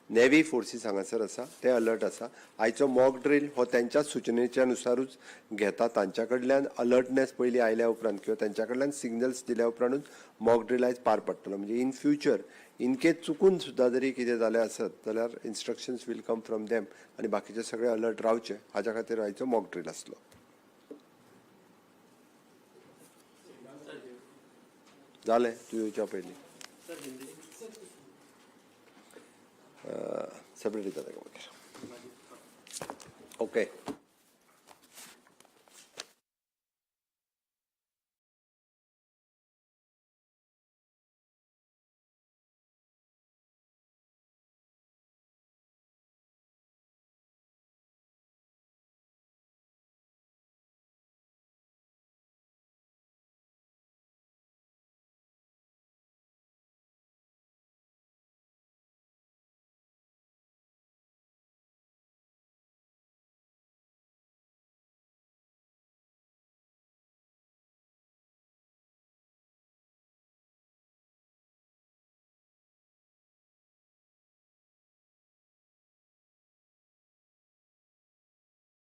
Navy forces हांगासर आसा ते अलर्ट आसा. आयचो मॉक ड्रील हो त्यांच्याच सुचनेच्या नुसारूच घेता. तांच्या कडल्यान अलर्टनेस पयलीं आयल्या उपरांत किंवा त्यांच्या कडल्यान सिग्नल्स दिल्या उपरांतूच मॉक ड्रील आयज पार पडटलो. म्हणजे इन फ्युचर इन केस चुकून सुद्दां जरी कितें जालें आसत जाल्यार instructions will come from them आनी बाकीचे सगळे अलर्ट रावचे हाच्या खातीर आयचो मॉक ड्रील आसलो. जालें तूं येवच्या पयलीं सेपरेट येता ताका मागीर. ओके.